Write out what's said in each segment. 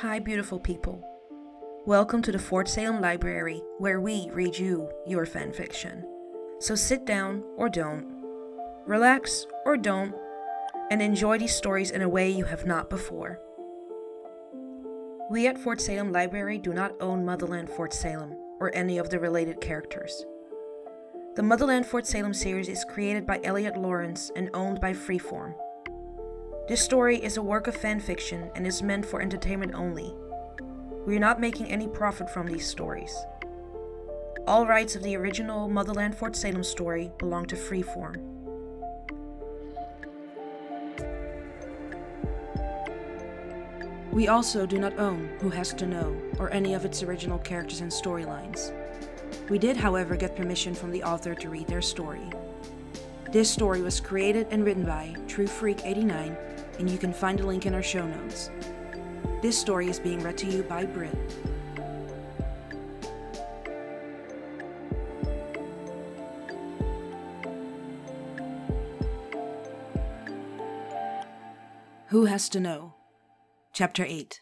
Hi, beautiful people. Welcome to the Fort Salem Library, where we read you your fanfiction. So sit down or don't, relax or don't, and enjoy these stories in a way you have not before. We at Fort Salem Library do not own Motherland Fort Salem or any of the related characters. The Motherland Fort Salem series is created by Elliot Lawrence and owned by Freeform. This story is a work of fanfiction and is meant for entertainment only. We are not making any profit from these stories. All rights of the original Motherland Fort Salem story belong to Freeform. We also do not own Who Has to Know or any of its original characters and storylines. We did, however, get permission from the author to read their story. This story was created and written by TrueFreak89, and you can find a link in our show notes. This story is being read to you by Britt. Who Has to Know? Chapter 8.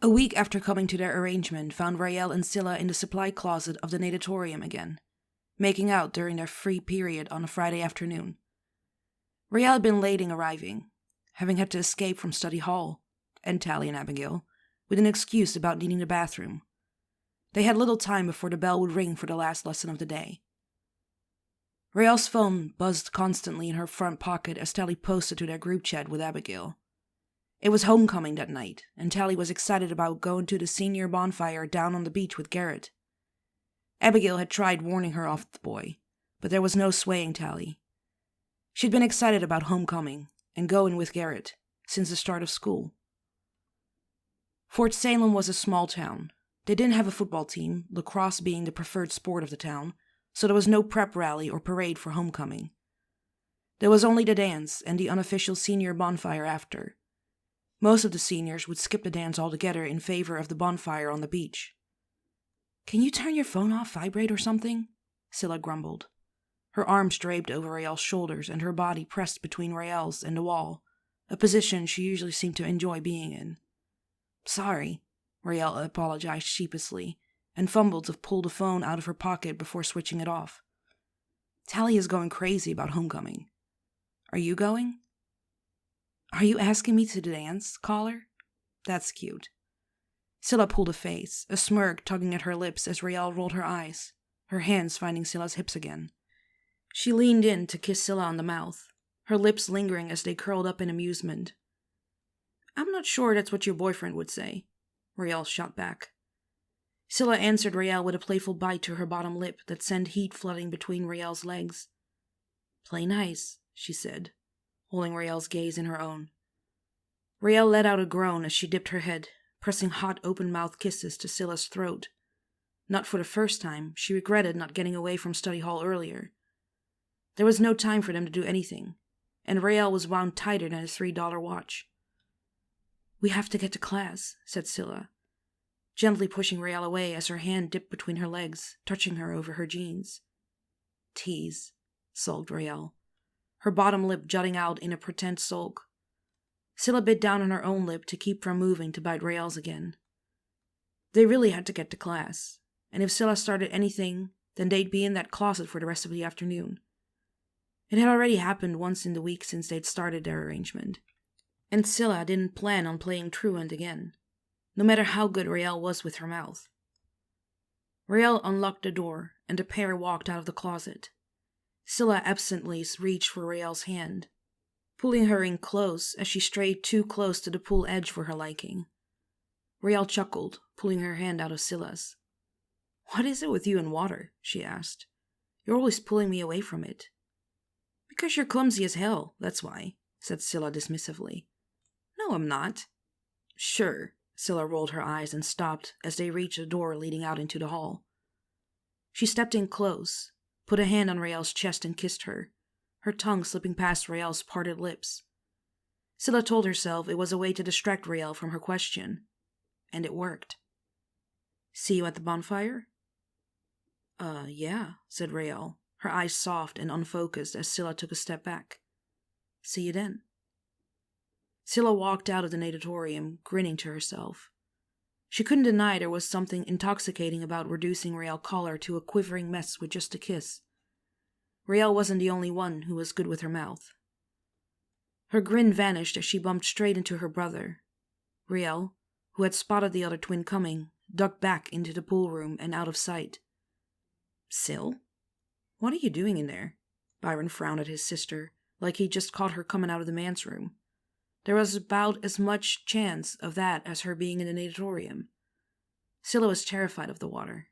A week after coming to their arrangement found Rael and Scylla in the supply closet of the natatorium again, making out during their free period on a Friday afternoon. Rael had been late in arriving, having had to escape from study hall, and Tally and Abigail, with an excuse about needing the bathroom. They had little time before the bell would ring for the last lesson of the day. Rael's phone buzzed constantly in her front pocket as Tally posted to their group chat with Abigail. It was homecoming that night, and Tally was excited about going to the senior bonfire down on the beach with Garrett. Abigail had tried warning her off the boy, but there was no swaying Tally. She'd been excited about homecoming and going with Garrett since the start of school. Fort Salem was a small town. They didn't have a football team, lacrosse being the preferred sport of the town, so there was no prep rally or parade for homecoming. There was only the dance and the unofficial senior bonfire after. Most of the seniors would skip the dance altogether in favor of the bonfire on the beach. "Can you turn your phone off vibrate or something?" Scylla grumbled. Her arms draped over Rael's shoulders and her body pressed between Rael's and the wall, a position she usually seemed to enjoy being in. "Sorry," Rael apologized sheepishly, and fumbled to pull the phone out of her pocket before switching it off. "Tally is going crazy about homecoming. Are you going?" "Are you asking me to dance, caller? That's cute." Scylla pulled a face, a smirk tugging at her lips as Rael rolled her eyes, her hands finding Scylla's hips again. She leaned in to kiss Scylla on the mouth, her lips lingering as they curled up in amusement. "I'm not sure that's what your boyfriend would say," Rael shot back. Scylla answered Rael with a playful bite to her bottom lip that sent heat flooding between Rael's legs. "Play nice," she said, holding Rael's gaze in her own. Rael let out a groan as she dipped her head, pressing hot open-mouthed kisses to Scylla's throat. Not for the first time, she regretted not getting away from study hall earlier. There was no time for them to do anything, and Rael was wound tighter than a $3 watch. "We have to get to class," said Scylla, gently pushing Rael away as her hand dipped between her legs, touching her over her jeans. "Tease," sulked Rael, her bottom lip jutting out in a pretend sulk. Scylla bit down on her own lip to keep from moving to bite Rael's again. They really had to get to class, and if Scylla started anything, then they'd be in that closet for the rest of the afternoon. It had already happened once in the week since they'd started their arrangement, and Scylla didn't plan on playing truant again, no matter how good Rael was with her mouth. Rael unlocked the door, and the pair walked out of the closet. Scylla absently reached for Rael's hand, pulling her in close as she strayed too close to the pool edge for her liking. Rael chuckled, pulling her hand out of Scylla's. "What is it with you and water?" she asked. "You're always pulling me away from it." "Because you're clumsy as hell, that's why," said Scylla dismissively. "No, I'm not." "Sure." Scylla rolled her eyes and stopped as they reached the door leading out into the hall. She stepped in close, put a hand on Rael's chest and kissed her, her tongue slipping past Rael's parted lips. Scylla told herself it was a way to distract Rael from her question, and it worked. "See you at the bonfire?" Yeah," said Rael, her eyes soft and unfocused as Scylla took a step back. "See you then." Scylla walked out of the natatorium, grinning to herself. She couldn't deny there was something intoxicating about reducing Rael Collar to a quivering mess with just a kiss. Rael wasn't the only one who was good with her mouth. Her grin vanished as she bumped straight into her brother. Rael, who had spotted the other twin coming, ducked back into the pool room and out of sight. "Syl? What are you doing in there?" Byron frowned at his sister, like he'd just caught her coming out of the manse room. There was about as much chance of that as her being in the natatorium. Scylla was terrified of the water.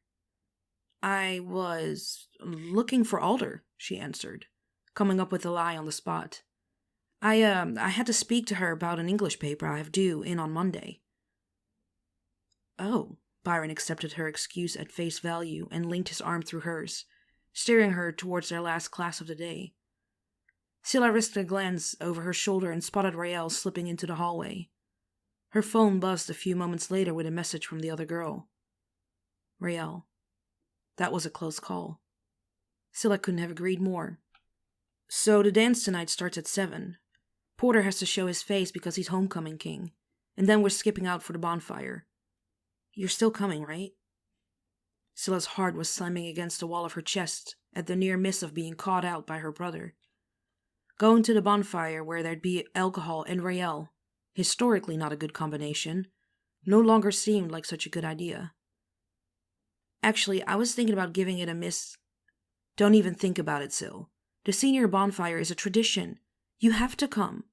"I was looking for Alder," she answered, coming up with a lie on the spot. I had to speak to her about an English paper I have due in on Monday." "Oh," Byron accepted her excuse at face value and linked his arm through hers, steering her towards their last class of the day. Scylla risked a glance over her shoulder and spotted Rael slipping into the hallway. Her phone buzzed a few moments later with a message from the other girl. "Rael, that was a close call." Scylla couldn't have agreed more. "So the dance tonight starts at 7. Porter has to show his face because he's homecoming king, and then we're skipping out for the bonfire. You're still coming, right?" Scylla's heart was slamming against the wall of her chest at the near miss of being caught out by her brother. Going to the bonfire where there'd be alcohol and Rael, historically not a good combination, no longer seemed like such a good idea. "Actually, I was thinking about giving it a miss." "Don't even think about it, Syl. The senior bonfire is a tradition. You have to come.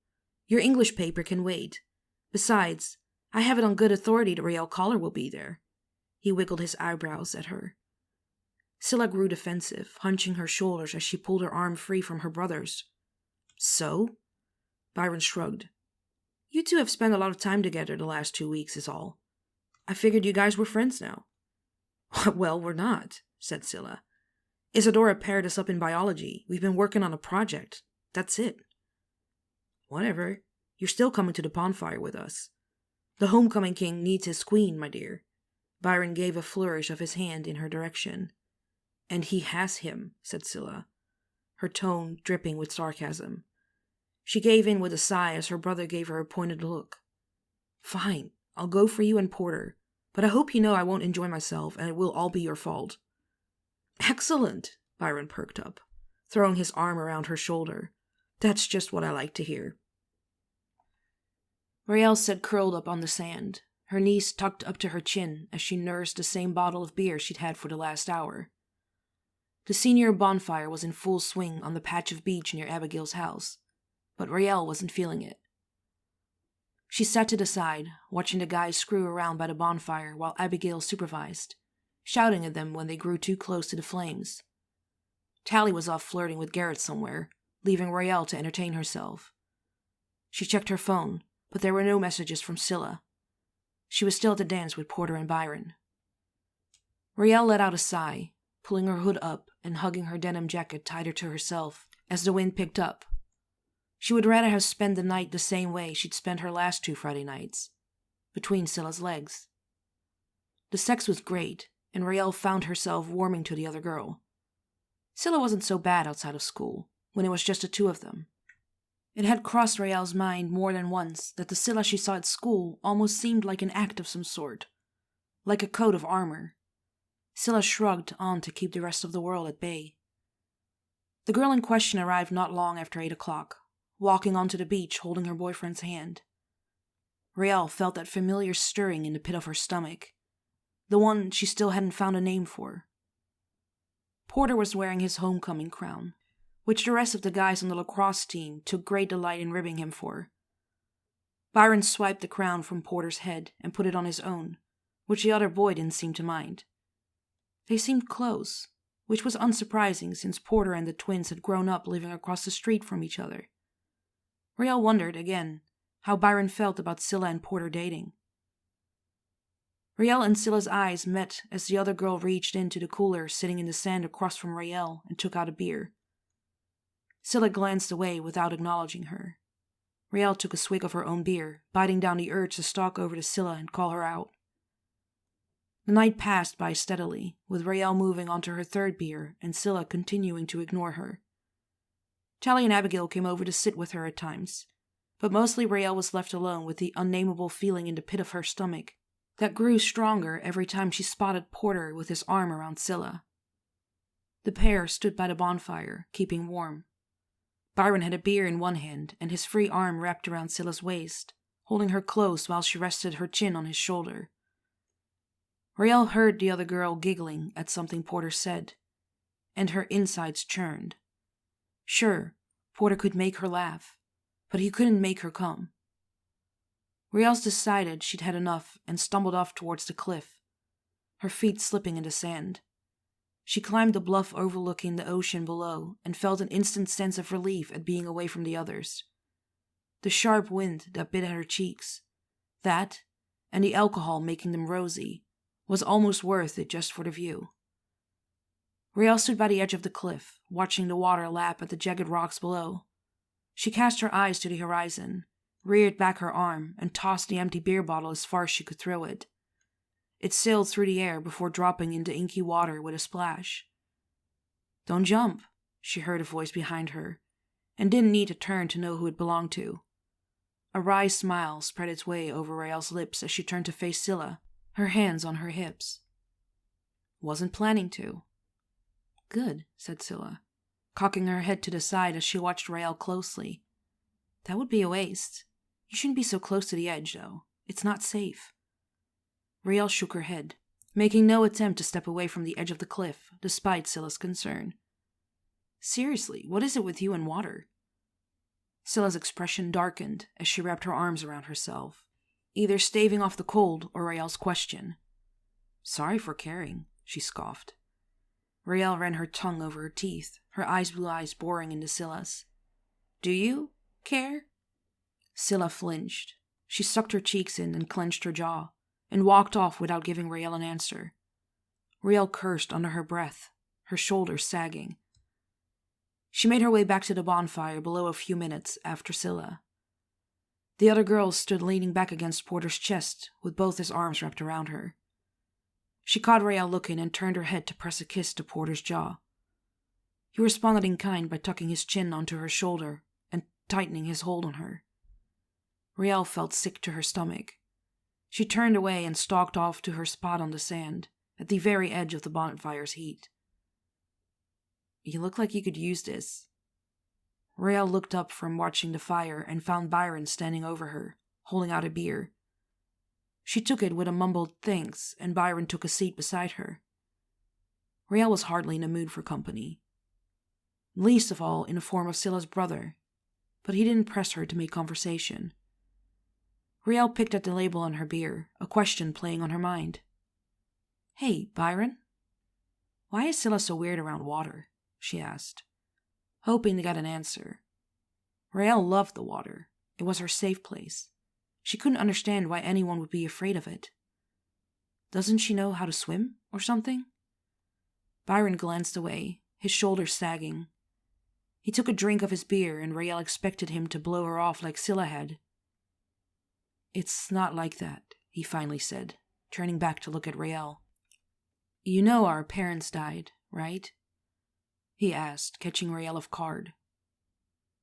Your English paper can wait. Besides, I have it on good authority that Rael Collar will be there." He wiggled his eyebrows at her. Scylla grew defensive, hunching her shoulders as she pulled her arm free from her brother's. "So?" Byron shrugged. "You two have spent a lot of time together the last 2 weeks is all. I figured you guys were friends now." "Well, we're not," said Scylla. "Isadora paired us up in biology. We've been working on a project. That's it." "Whatever. You're still coming to the bonfire with us. The homecoming king needs his queen, my dear." Byron gave a flourish of his hand in her direction. "And he has him," said Scylla, her tone dripping with sarcasm. She gave in with a sigh as her brother gave her a pointed look. "Fine, I'll go for you and Porter, but I hope you know I won't enjoy myself and it will all be your fault." "Excellent," Byron perked up, throwing his arm around her shoulder. "That's just what I like to hear." Rael sat curled up on the sand, her knees tucked up to her chin as she nursed the same bottle of beer she'd had for the last hour. The senior bonfire was in full swing on the patch of beach near Abigail's house, but Rael wasn't feeling it. She sat to the side, watching the guys screw around by the bonfire while Abigail supervised, shouting at them when they grew too close to the flames. Tally was off flirting with Garrett somewhere, leaving Rael to entertain herself. She checked her phone, but there were no messages from Scylla. She was still at the dance with Porter and Byron. Rael let out a sigh, pulling her hood up and hugging her denim jacket tighter to herself as the wind picked up. She would rather have spent the night the same way she'd spent her last 2 Friday nights, between Scylla's legs. The sex was great, and Rael found herself warming to the other girl. Scylla wasn't so bad outside of school, when it was just the 2 of them. It had crossed Rael's mind more than once that the Scylla she saw at school almost seemed like an act of some sort, like a coat of armor. Scylla shrugged on to keep the rest of the world at bay. The girl in question arrived not long after 8 o'clock, walking onto the beach holding her boyfriend's hand. Rael felt that familiar stirring in the pit of her stomach, the one she still hadn't found a name for. Porter was wearing his homecoming crown, which the rest of the guys on the lacrosse team took great delight in ribbing him for. Byron swiped the crown from Porter's head and put it on his own, which the other boy didn't seem to mind. They seemed close, which was unsurprising since Porter and the twins had grown up living across the street from each other. Rael wondered, again, how Byron felt about Scylla and Porter dating. Rael and Scylla's eyes met as the other girl reached into the cooler sitting in the sand across from Rael and took out a beer. Scylla glanced away without acknowledging her. Rael took a swig of her own beer, biting down the urge to stalk over to Scylla and call her out. The night passed by steadily, with Rael moving on to her 3rd beer and Scylla continuing to ignore her. Tally and Abigail came over to sit with her at times, but mostly Raelle was left alone with the unnameable feeling in the pit of her stomach that grew stronger every time she spotted Porter with his arm around Scylla. The pair stood by the bonfire, keeping warm. Byron had a beer in one hand and his free arm wrapped around Scylla's waist, holding her close while she rested her chin on his shoulder. Raelle heard the other girl giggling at something Porter said, and her insides churned. Sure, Porter could make her laugh, but he couldn't make her come. Raelle decided she'd had enough and stumbled off towards the cliff, her feet slipping in the sand. She climbed the bluff overlooking the ocean below and felt an instant sense of relief at being away from the others. The sharp wind that bit at her cheeks, that, and the alcohol making them rosy, was almost worth it just for the view. Raelle stood by the edge of the cliff, watching the water lap at the jagged rocks below. She cast her eyes to the horizon, reared back her arm, and tossed the empty beer bottle as far as she could throw it. It sailed through the air before dropping into inky water with a splash. "Don't jump," she heard a voice behind her, and didn't need to turn to know who it belonged to. A wry smile spread its way over Raelle's lips as she turned to face Scylla, her hands on her hips. "Wasn't planning to." "Good," said Scylla, cocking her head to the side as she watched Raelle closely. "That would be a waste. You shouldn't be so close to the edge, though. It's not safe." Raelle shook her head, making no attempt to step away from the edge of the cliff, despite Scylla's concern. "Seriously, what is it with you and water?" Scylla's expression darkened as she wrapped her arms around herself, either staving off the cold or Raelle's question. "Sorry for caring," she scoffed. Raelle ran her tongue over her teeth, her blue eyes boring into Scylla's. "Do you care?" Scylla flinched. She sucked her cheeks in and clenched her jaw, and walked off without giving Raelle an answer. Raelle cursed under her breath, her shoulders sagging. She made her way back to the bonfire below a few minutes after Scylla. The other girl stood leaning back against Porter's chest, with both his arms wrapped around her. She caught Raelle looking and turned her head to press a kiss to Porter's jaw. He responded in kind by tucking his chin onto her shoulder and tightening his hold on her. Raelle felt sick to her stomach. She turned away and stalked off to her spot on the sand, at the very edge of the bonfire's heat. "You look like you could use this." Raelle looked up from watching the fire and found Byron standing over her, holding out a beer. She took it with a mumbled thanks, and Byron took a seat beside her. Raelle was hardly in the mood for company, least of all in the form of Scylla's brother, but he didn't press her to make conversation. Raelle picked at the label on her beer, a question playing on her mind. "Hey, Byron? Why is Scylla so weird around water?" she asked, hoping to get an answer. Raelle loved the water. It was her safe place. She couldn't understand why anyone would be afraid of it. "Doesn't she know how to swim, or something?" Byron glanced away, his shoulders sagging. He took a drink of his beer, and Raelle expected him to blow her off like Scylla had. "It's not like that," he finally said, turning back to look at Raelle. "You know our parents died, right?" he asked, catching Raelle off guard.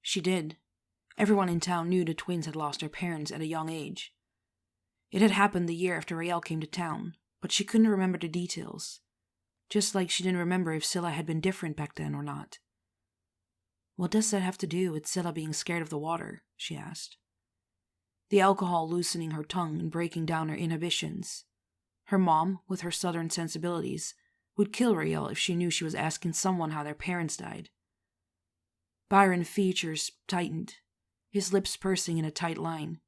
She did. Everyone in town knew the twins had lost their parents at a young age. It had happened the year after Raelle came to town, but she couldn't remember the details, just like she didn't remember if Scylla had been different back then or not. "What does that have to do with Scylla being scared of the water?" she asked. The alcohol loosening her tongue and breaking down her inhibitions. Her mom, with her southern sensibilities, would kill Raelle if she knew she was asking someone how their parents died. Byron's features tightened, his lips pursing in a tight line.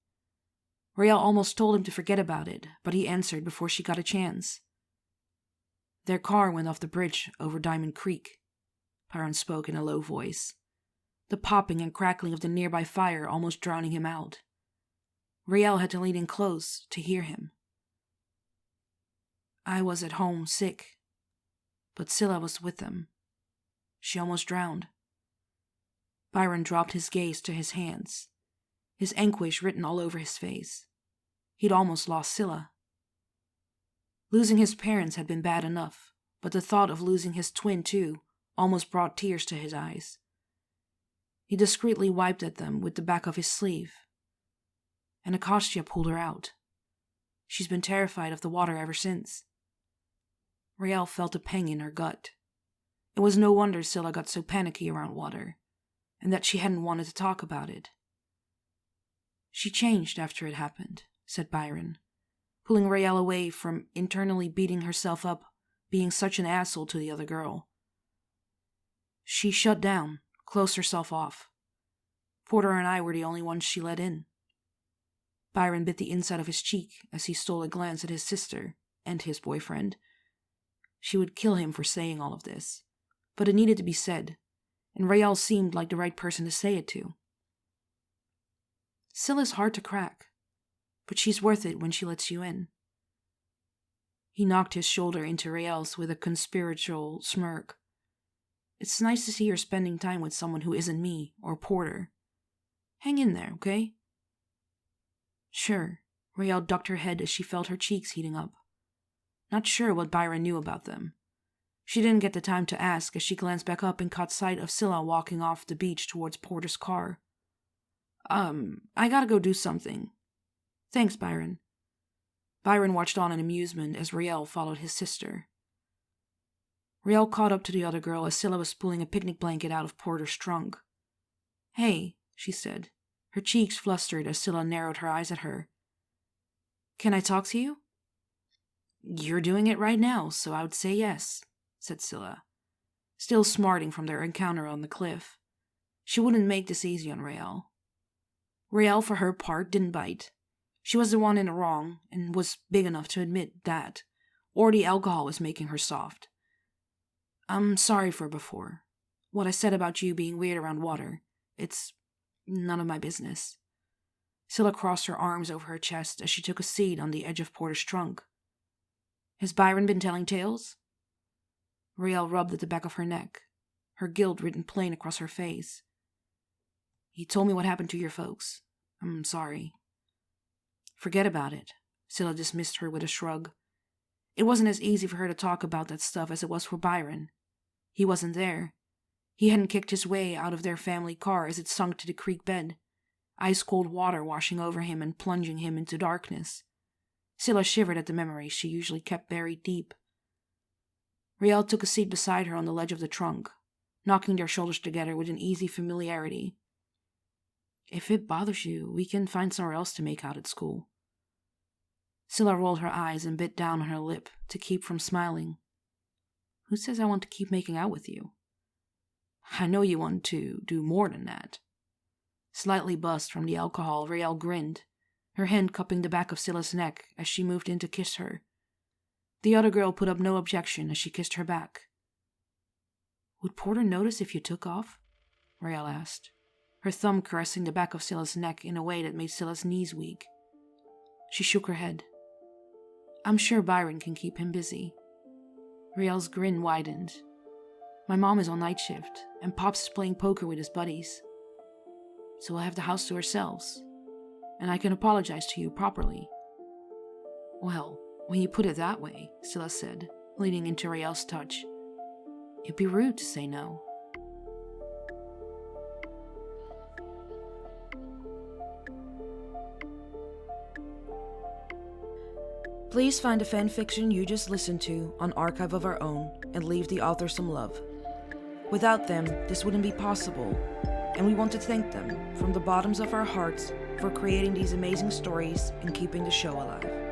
Raelle almost told him to forget about it, but he answered before she got a chance. "Their car went off the bridge over Diamond Creek," Byron spoke in a low voice, the popping and crackling of the nearby fire almost drowning him out. Raelle had to lean in close to hear him. "I was at home sick, but Scylla was with them. She almost drowned." Byron dropped his gaze to his hands, his anguish written all over his face. He'd almost lost Scylla. Losing his parents had been bad enough, but the thought of losing his twin, too, almost brought tears to his eyes. He discreetly wiped at them with the back of his sleeve, and Akashia pulled her out. She's been terrified of the water ever since. Raelle felt a pang in her gut. It was no wonder Scylla got so panicky around water, and that she hadn't wanted to talk about it. She changed after it happened, said Byron, pulling Raelle away from internally beating herself up, being such an asshole to the other girl. She shut down, closed herself off. Porter and I were the only ones she let in. Byron bit the inside of his cheek as he stole a glance at his sister and his boyfriend. She would kill him for saying all of this, but it needed to be said, and Raelle seemed like the right person to say it to. Scylla's hard to crack, but she's worth it when she lets you in. He knocked his shoulder into Raelle's with a conspiratorial smirk. It's nice to see her spending time with someone who isn't me or Porter. Hang in there, okay? Sure, Raelle ducked her head as she felt her cheeks heating up. Not sure what Byron knew about them. She didn't get the time to ask as she glanced back up and caught sight of Scylla walking off the beach towards Porter's car. I gotta go do something. Thanks, Byron. Byron watched on in amusement as Raelle followed his sister. Raelle caught up to the other girl as Scylla was pulling a picnic blanket out of Porter's trunk. Hey, she said, her cheeks flustered as Scylla narrowed her eyes at her. Can I talk to you? You're doing it right now, so I would say yes, said Scylla, still smarting from their encounter on the cliff. She wouldn't make this easy on Raelle. Raelle, for her part, didn't bite. She was the one in the wrong, and was big enough to admit that, or the alcohol was making her soft. I'm sorry for before. What I said about you being weird around water, it's none of my business. Scylla crossed her arms over her chest as she took a seat on the edge of Porter's trunk. Has Byron been telling tales? Raelle rubbed at the back of her neck, her guilt written plain across her face. He told me what happened to your folks. I'm sorry. Forget about it. Scylla dismissed her with a shrug. It wasn't as easy for her to talk about that stuff as it was for Byron. He wasn't there. He hadn't kicked his way out of their family car as it sunk to the creek bed, ice-cold water washing over him and plunging him into darkness. Scylla shivered at the memories she usually kept buried deep. Raelle took a seat beside her on the ledge of the trunk, knocking their shoulders together with an easy familiarity. If it bothers you, we can find somewhere else to make out at school. Scylla rolled her eyes and bit down on her lip to keep from smiling. Who says I want to keep making out with you? I know you want to do more than that. Slightly buzzed from the alcohol, Raelle grinned, her hand cupping the back of Scylla's neck as she moved in to kiss her. The other girl put up no objection as she kissed her back. Would Porter notice if you took off? Raelle asked, her thumb caressing the back of Scylla's neck in a way that made Scylla's knees weak. She shook her head. I'm sure Byron can keep him busy. Raelle's grin widened. My mom is on night shift, and Pops is playing poker with his buddies. So we'll have the house to ourselves, and I can apologize to you properly. Well, when you put it that way, Scylla said, leaning into Raelle's touch, it'd be rude to say no. Please find the fanfiction you just listened to on Archive of Our Own and leave the author some love. Without them, this wouldn't be possible, and we want to thank them from the bottoms of our hearts for creating these amazing stories and keeping the show alive.